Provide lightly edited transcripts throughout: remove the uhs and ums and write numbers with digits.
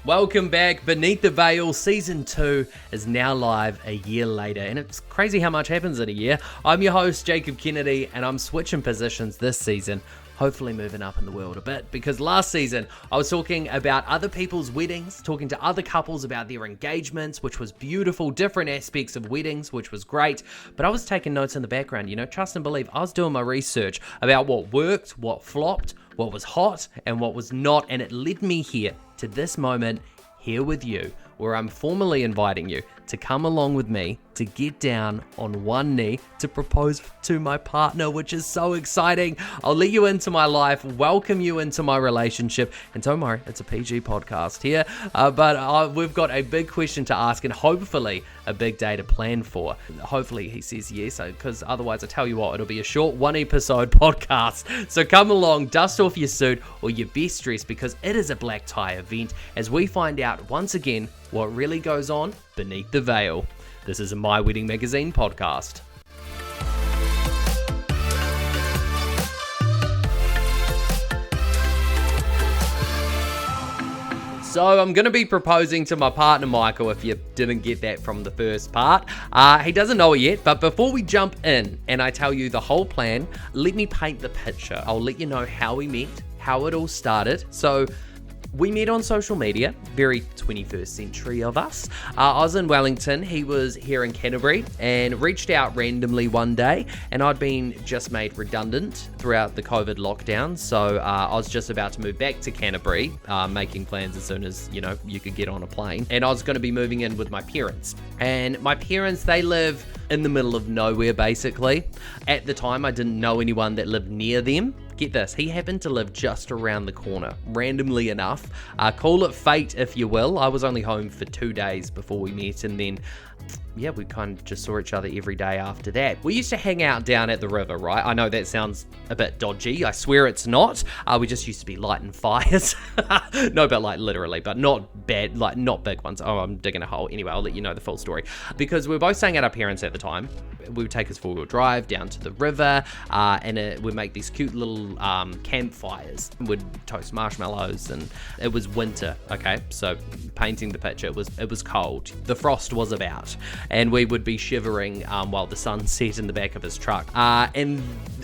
Welcome back. Beneath the Veil Season 2 is now live a year later, and it's crazy how much happens in a year. I'm your host, Jacob Kennedy, and I'm switching positions this season, hopefully moving up in the world a bit, because last season I was talking about other people's weddings, talking to other couples about their engagements, which was beautiful, different aspects of weddings, which was great, but I was taking notes in the background, trust and believe. I was doing my research about what worked, what flopped, what was hot, and what was not, and it led me here to this moment here with you, where I'm formally inviting you to come along with me to get down on one knee to propose to my partner, which is so exciting. I'll let you into my life, welcome you into my relationship, and don't worry, it's a PG podcast here, but we've got a big question to ask and hopefully a big day to plan for. Hopefully he says yes, because otherwise I tell you what, it'll be a short one episode podcast. So come along, dust off your suit or your best dress, because it is a black tie event as we find out once again what really goes on beneath the veil. This is a My Wedding Magazine podcast. So I'm going to be proposing to my partner, Michael, if you didn't get that from the first part. He doesn't know it yet, but before we jump in and I tell you the whole plan, let me paint the picture. I'll let you know how we met, how it all started. So we met on social media, very 21st century of us. I was in Wellington, he was here in Canterbury, and reached out randomly one day, and I'd been just made redundant throughout the COVID lockdown, so I was just about to move back to Canterbury, making plans as soon as, you could get on a plane, and I was going to be moving in with my parents. And my parents, they live in the middle of nowhere, basically. At the time, I didn't know anyone that lived near them. Get this, he happened to live just around the corner, randomly enough. Call it fate, if you will. I was only home for 2 days before we met, and then we kind of just saw each other every day after that. We used to hang out down at the river, right? I know that sounds a bit dodgy. I swear it's not. We just used to be lighting fires. No, but like literally, but not bad, like not big ones. Oh, I'm digging a hole. Anyway, I'll let you know the full story. Because we were both staying at our parents at the time. We would take us four-wheel drive down to the river, and we'd make these cute little campfires. We'd toast marshmallows, and it was winter, okay? So painting the picture, it was cold. The frost was about, and we would be shivering while the sun set in the back of his truck. And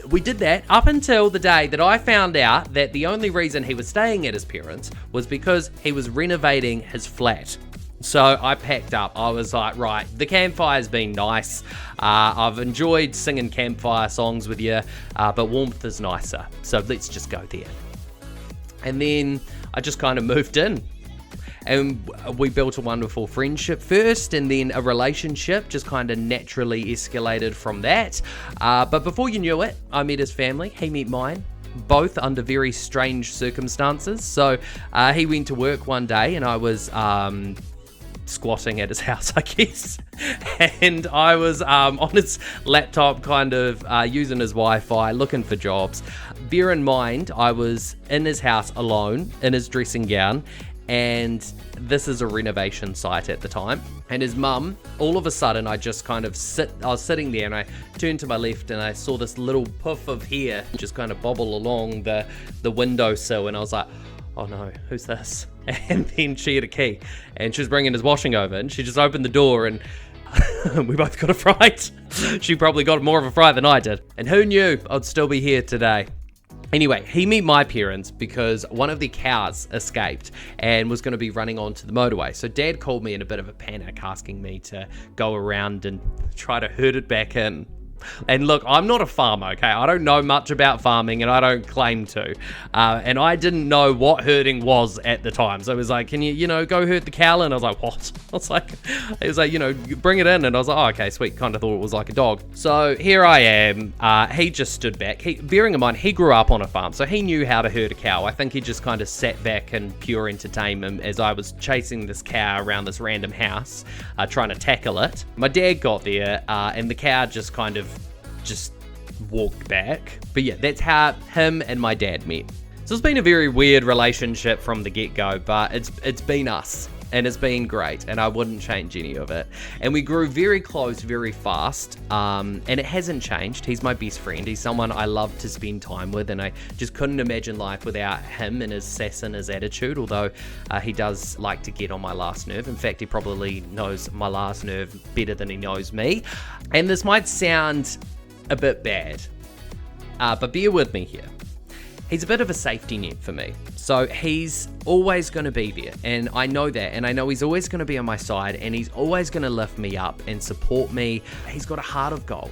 we did that up until the day that I found out that the only reason he was staying at his parents' was because he was renovating his flat. So I packed up. I was like, right, the campfire's been nice. I've enjoyed singing campfire songs with you, but warmth is nicer. So let's just go there. And then I just kind of moved in. And we built a wonderful friendship first, and then a relationship just kind of naturally escalated from that. But before you knew it, I met his family. He met mine. Both under very strange circumstances. So he went to work one day, and I was squatting at his house, I guess, and I was on his laptop kind of using his Wi-Fi, looking for jobs. Bear in mind, I was in his house alone, in his dressing gown, and this is a renovation site at the time. And his mum, all of a sudden, I was sitting there, and I turned to my left, and I saw this little puff of hair just kind of bobble along the windowsill, and I was like, oh no, who's this? And then she had a key, and she was bringing his washing over, and she just opened the door, and we both got a fright. She probably got more of a fright than I did. And who knew I'd still be here today? Anyway, he met my parents because one of their cows escaped and was going to be running onto the motorway. So Dad called me in a bit of a panic, asking me to go around and try to herd it back in. And look, I'm not a farmer, okay? I don't know much about farming, and I don't claim to. And I didn't know what herding was at the time. So it was like, can you, go herd the cow? And I was like, what? It was like, bring it in. And I was like, oh, okay, sweet. Kind of thought it was like a dog. So here I am. He just stood back. Bearing in mind, he grew up on a farm, so he knew how to herd a cow. I think he just kind of sat back in pure entertainment as I was chasing this cow around this random house, trying to tackle it. My dad got there, and the cow just kind of walked back. But yeah, that's how him and my dad met. So it's been a very weird relationship from the get-go, but it's been us. and it's been great, and I wouldn't change any of it. And we grew very close very fast, and it hasn't changed. He's my best friend. He's someone I love to spend time with, and I just couldn't imagine life without him and his sass and his attitude, although he does like to get on my last nerve. In fact, he probably knows my last nerve better than he knows me. And this might sound a bit bad, but bear with me here. He's a bit of a safety net for me. So he's always going to be there. And I know that. And I know he's always going to be on my side. And he's always going to lift me up and support me. He's got a heart of gold,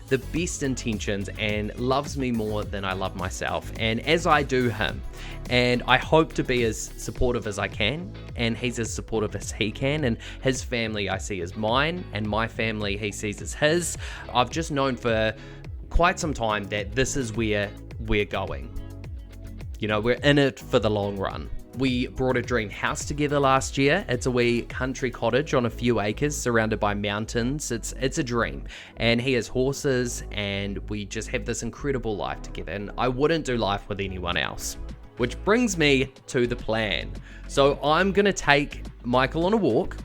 the best intentions, and loves me more than I love myself. And as I do him. And I hope to be as supportive as I can. And he's as supportive as he can. And his family I see as mine. And my family he sees as his. I've just known for quite some time that this is where we're going. You know, we're in it for the long run. We brought a dream house together last year. It's a wee country cottage on a few acres surrounded by mountains. It's a dream. And he has horses, and we just have this incredible life together. And I wouldn't do life with anyone else. Which brings me to the plan. So I'm going to take Michael on a walk.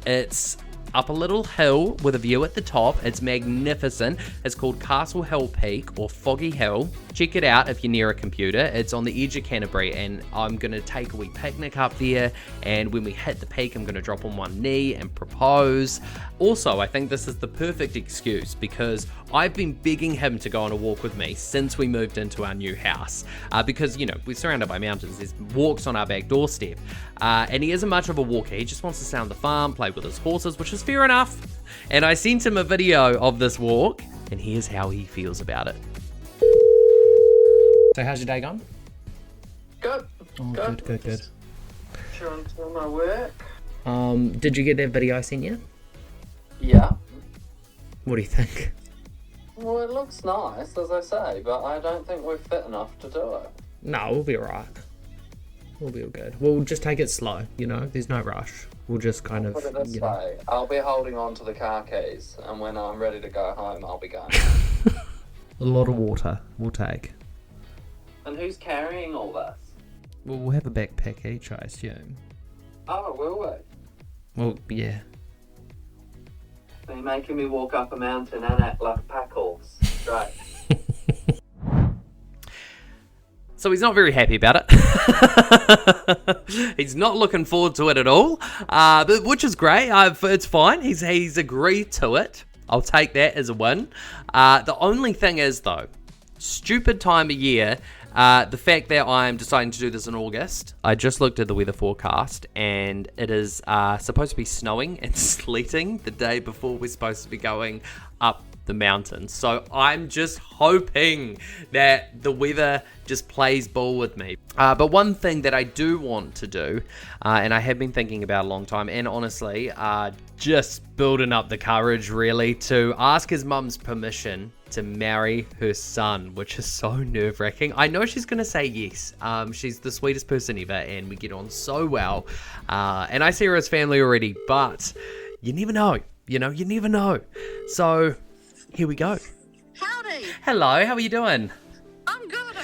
It's up a little hill with a view at the top. It's magnificent. It's called Castle Hill Peak or Foggy Hill. Check it out if you're near a computer. It's on the edge of Canterbury, and I'm going to take a wee picnic up there, and when we hit the peak I'm going to drop on one knee and propose. Also, I think this is the perfect excuse because I've been begging him to go on a walk with me since we moved into our new house, because, you know, we're surrounded by mountains. There's walks on our back doorstep, and he isn't much of a walker. He just wants to stay on the farm, play with his horses, which is fair enough. And I sent him a video of this walk, and here's how he feels about it. So how's your day going? Good. Oh, good. Sure, I'm doing my work. Did you get that video I sent you? Yeah. What do you think? Well, it looks nice, as I say, but I don't think we're fit enough to do it. No, we'll be alright. We'll be all good. We'll just take it slow, you know? There's no rush. We'll just kind of, Put it this way, I'll be holding on to the car keys, and when I'm ready to go home, I'll be going. A lot of water we'll take. And who's carrying all this? Well, we'll have a backpack each, I assume. Oh, will we? Well, yeah. So you're making me walk up a mountain and act like a pack horse. Right. So he's not very happy about it. He's not looking forward to it at all, but which is great. It's fine. He's agreed to it. I'll take that as a win. The only thing is, though, stupid time of year, the fact that I'm deciding to do this in August. I just looked at the weather forecast, and it is supposed to be snowing and sleeting the day before we're supposed to be going up the mountains. So I'm just hoping that the weather just plays ball with me. But one thing that I do want to do, and I have been thinking about a long time, and honestly, just building up the courage really, to ask his mum's permission to marry her son, which is so nerve-wracking. I know she's gonna say yes. She's the sweetest person ever, and we get on so well. And I see her as family already, but you never know. You know, you never know. So here we go. Howdy. Hello, how are you doing? I'm good.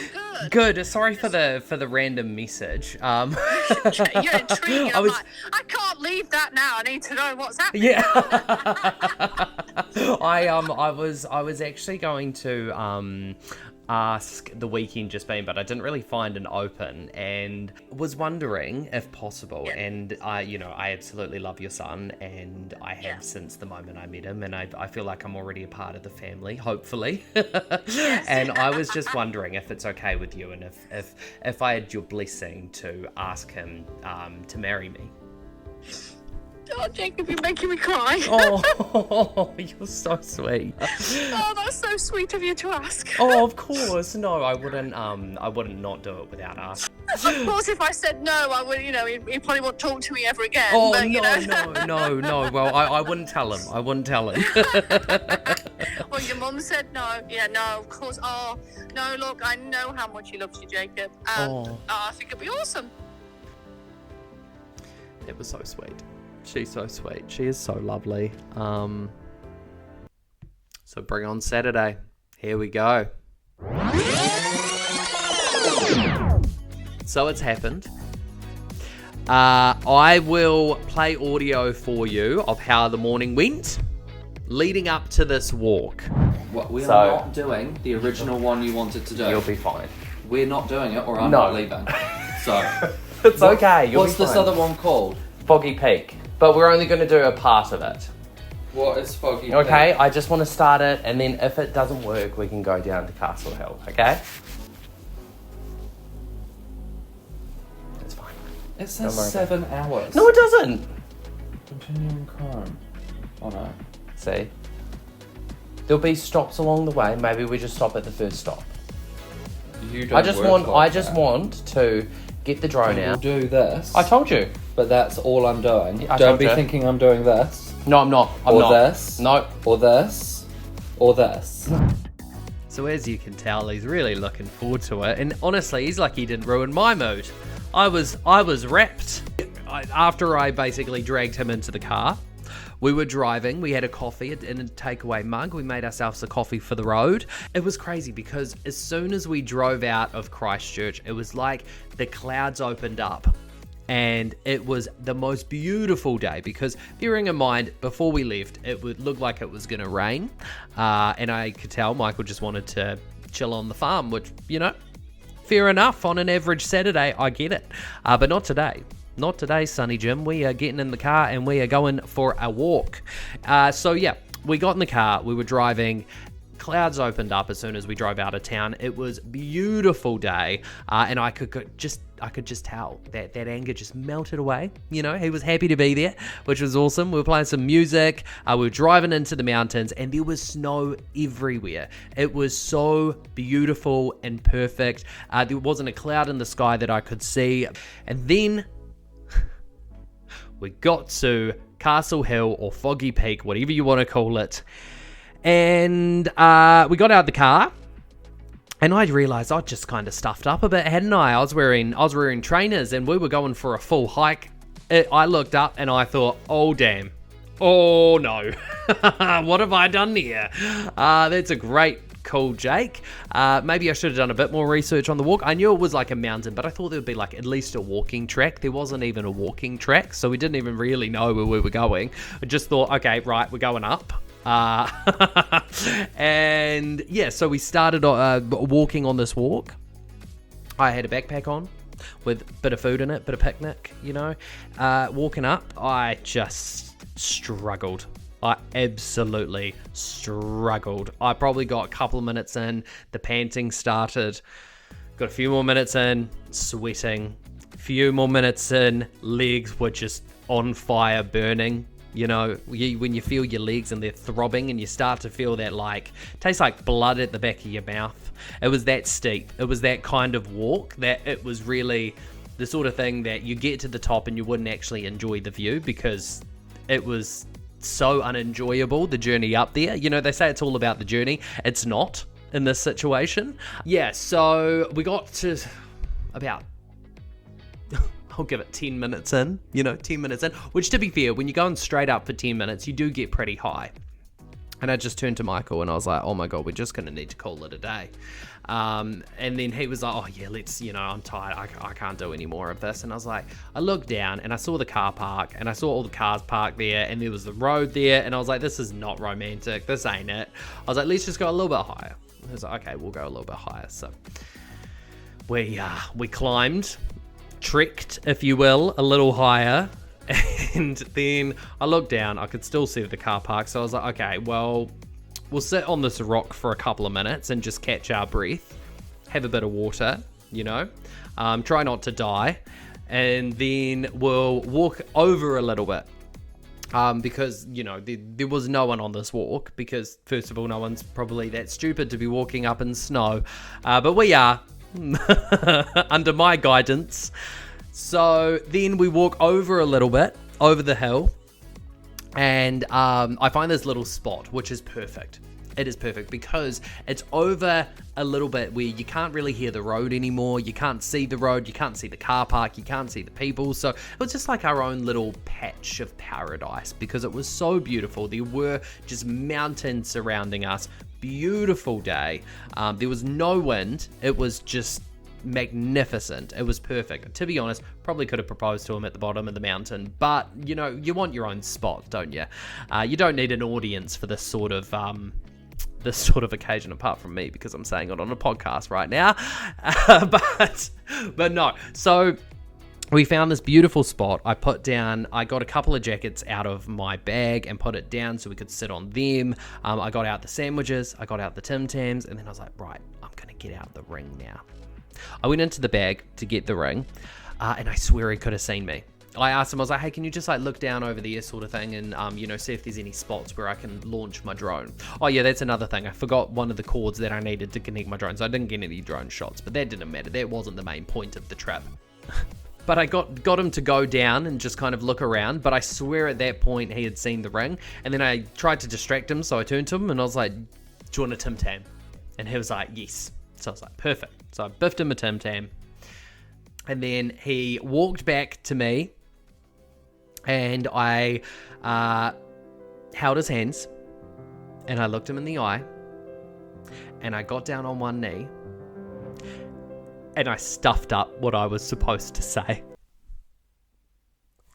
Good. Sorry for the random message. You're intriguing. I can't leave that now. I need to know what's happening. Yeah. I was actually going to ask the weekend just been, but I didn't really find an open, and was wondering if possible. Yeah. And I absolutely love your son, and I have since the moment I met him, and I feel like I'm already a part of the family, hopefully. Yes. And I was just wondering if it's okay with you, and if I had your blessing to ask him to marry me. Oh, Jacob, you're making me cry. Oh, you're so sweet. Oh, that's so sweet of you to ask. Oh, of course. No, I wouldn't not do it without asking. Of course, if I said no, I would, he probably won't talk to me ever again. Oh, but, no. Well, I wouldn't tell him. Well, your mum said no. Yeah, no, of course. Oh, no, look, I know how much he loves you, Jacob. I think it'd be awesome. It was so sweet. She's so sweet. She is so lovely. So bring on Saturday. Here we go. So it's happened. I will play audio for you of how the morning went leading up to this walk. What, we are not doing the original one you wanted to do. You'll be fine. We're not doing it, or I'm No. not leaving. So, It's okay. You'll what's be this fine. other one called? Foggy Peak. But we're only going to do a part of it. What is Foggy Okay, Peak? I just want to start it, and then if it doesn't work, we can go down to Castle Hill, okay? It's fine. It says Don't worry. 7 hours. No, it doesn't. Continuing Chrome. Oh no. See? There'll be stops along the way. Maybe we just stop at the first stop. You don't I just want to get the drone We'll out. do this. I told you. But that's all I'm doing. I Don't told be you. thinking I'm doing this. No, I'm not. I'm or not. this. No. Or this. Or this. So as you can tell, he's really looking forward to it. And honestly, he's lucky he didn't ruin my mood. I was wrapped. After I basically dragged him into the car, we were driving. We had a coffee in a takeaway mug. We made ourselves a coffee for the road. It was crazy because as soon as we drove out of Christchurch, it was like the clouds opened up. And it was the most beautiful day because, bearing in mind, before we left, it would look like it was going to rain. And I could tell Michael just wanted to chill on the farm, which, you know, fair enough. On an average Saturday, I get it. But not today. Not today, Sonny Jim. We are getting in the car and we are going for a walk. So, yeah, we got in the car. We were driving. Clouds opened up as soon as we drove out of town. It was a beautiful day, and I could just tell that anger just melted away. You know, he was happy to be there, which was awesome. We were playing some music. We were driving into the mountains, and there was snow everywhere. It was so beautiful and perfect. There wasn't a cloud in the sky that I could see. And then we got to Castle Hill or Foggy Peak, whatever you want to call it. And we got out of the car, and I realised I'd just kind of stuffed up a bit, hadn't I? I was wearing trainers, and we were going for a full hike. I looked up, and I thought, oh, damn. Oh, no. What have I done here? That's a great call, Jake. Maybe I should have done a bit more research on the walk. I knew it was like a mountain, but I thought there would be like at least a walking track. There wasn't even a walking track, so we didn't even really know where we were going. I just thought, okay, right, we're going up. And yeah, so we started walking on this walk. I had a backpack on with a bit of food in it, bit of picnic, you know. Walking up, I just struggled. I absolutely struggled. I probably got a couple of minutes in, the panting started, got a few more minutes in, sweating, a few more minutes in, legs were just on fire, burning. You know, when you feel your legs and they're throbbing and you start to feel that, like, tastes like blood at the back of your mouth. It was that steep. It was that kind of walk that it was really the sort of thing that you get to the top and you wouldn't actually enjoy the view because it was so unenjoyable, the journey up there. You know, they say it's all about the journey. It's not in this situation. Yeah, so we got to about... I'll give it 10 minutes in, 10 minutes in, which to be fair, when you're going straight up for 10 minutes, you do get pretty high. And I just turned to Michael and I was like, oh my God, we're just going to need to call it a day. And then he was like, oh yeah, let's, I'm tired. I can't do any more of this. And I was like, I looked down and I saw the car park and I saw all the cars parked there and there was the road there. And I was like, this is not romantic. This ain't it. I was like, let's just go a little bit higher. He was like, okay, we'll go a little bit higher. So we climbed, trekked, if you will, a little higher, and then I looked down. I could still see the car park, so I was like, okay, well, we'll sit on this rock for a couple of minutes and just catch our breath, have a bit of water, try not to die, and then we'll walk over a little bit, because, there was no one on this walk, because, first of all, no one's probably that stupid to be walking up in snow, but we are, under my guidance. So then we walk over a little bit, over the hill, and I find this little spot, which is perfect. It is perfect because it's over a little bit where you can't really hear the road anymore. You can't see the road. You can't see the car park. You can't see the people. So it was just like our own little patch of paradise because it was so beautiful. There were just mountains surrounding us. Beautiful day. There was no wind. It was just magnificent. It was perfect. To be honest, probably could have proposed to him at the bottom of the mountain, but you know, you want your own spot, don't you? You don't need an audience for this sort of occasion, apart from me, because I'm saying it on a podcast right now. But no. So we found this beautiful spot. I got a couple of jackets out of my bag and put it down so we could sit on them. I got out the sandwiches, I got out the Tim Tams, and then I was like, right, I'm going to get out the ring now. I went into the bag to get the ring, and I swear he could have seen me. I asked him, I was like, hey, can you just like look down over there sort of thing and, see if there's any spots where I can launch my drone. Oh yeah, that's another thing. I forgot one of the cords that I needed to connect my drone, so I didn't get any drone shots, but that didn't matter. That wasn't the main point of the trip. But I got him to go down and just kind of look around, but I swear at that point he had seen the ring, and then I tried to distract him, so I turned to him and I was like, do you want a Tim Tam? And he was like, yes. So I was like, perfect. So I biffed him a Tim Tam, and then he walked back to me, and I held his hands, and I looked him in the eye, and I got down on one knee, and I stuffed up what I was supposed to say.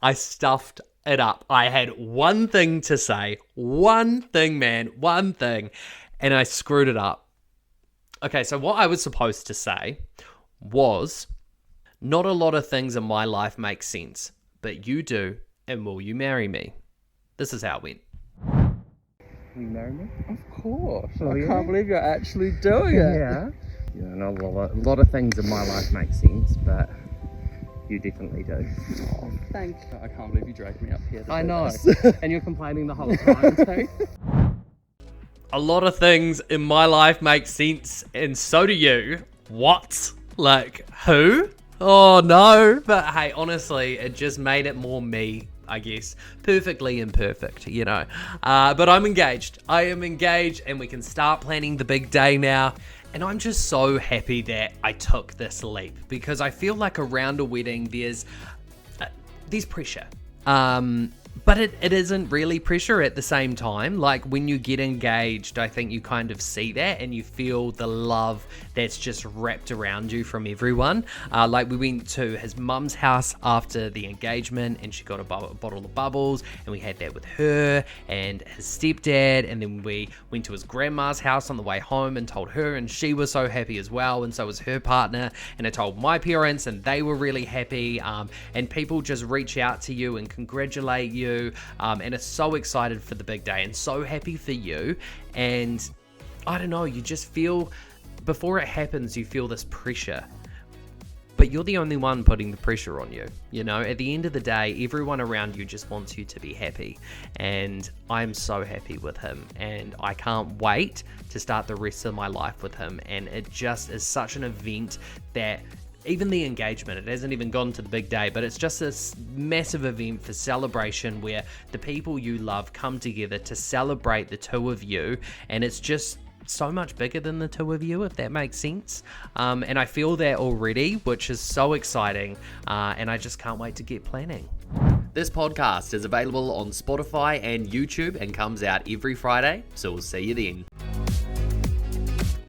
I stuffed it up. I had one thing to say. One thing, man. One thing. And I screwed it up. Okay, so what I was supposed to say was, not a lot of things in my life make sense, but you do, and will you marry me? This is how it went. Will you marry me? Of course. Oh, I yeah? can't believe you're actually doing it. Yeah. Yeah, not a lot of things in my life make sense, but you definitely do. Oh, thank you. I can't believe you dragged me up here. I know. And you're complaining the whole time too. A lot of things in my life make sense, and so do you. What? Like, who? Oh, no. But hey, honestly, it just made it more me, I guess. Perfectly imperfect, you know. But I'm engaged. I am engaged, and we can start planning the big day now. And I'm just so happy that I took this leap, because I feel like around a wedding, there's pressure. But it isn't really pressure at the same time. Like, when you get engaged, I think you kind of see that and you feel the love that's just wrapped around you from everyone. Like, we went to his mum's house after the engagement, and she got a bottle of bubbles, and we had that with her and his stepdad, and then we went to his grandma's house on the way home and told her, and she was so happy as well, and so was her partner. And I told my parents, and they were really happy. And people just reach out to you and congratulate you. And are so excited for the big day and so happy for you. And I don't know, you just feel, before it happens, you feel this pressure. But you're the only one putting the pressure on you. You know, at the end of the day, everyone around you just wants you to be happy. And I'm so happy with him. And I can't wait to start the rest of my life with him. And it just is such an event that, even the engagement, it hasn't even gone to the big day, but it's just this massive event for celebration where the people you love come together to celebrate the two of you, and it's just so much bigger than the two of you, if that makes sense. And I feel that already, which is so exciting, and I just can't wait to get planning. This podcast is available on Spotify and YouTube and comes out every Friday, so we'll see you then.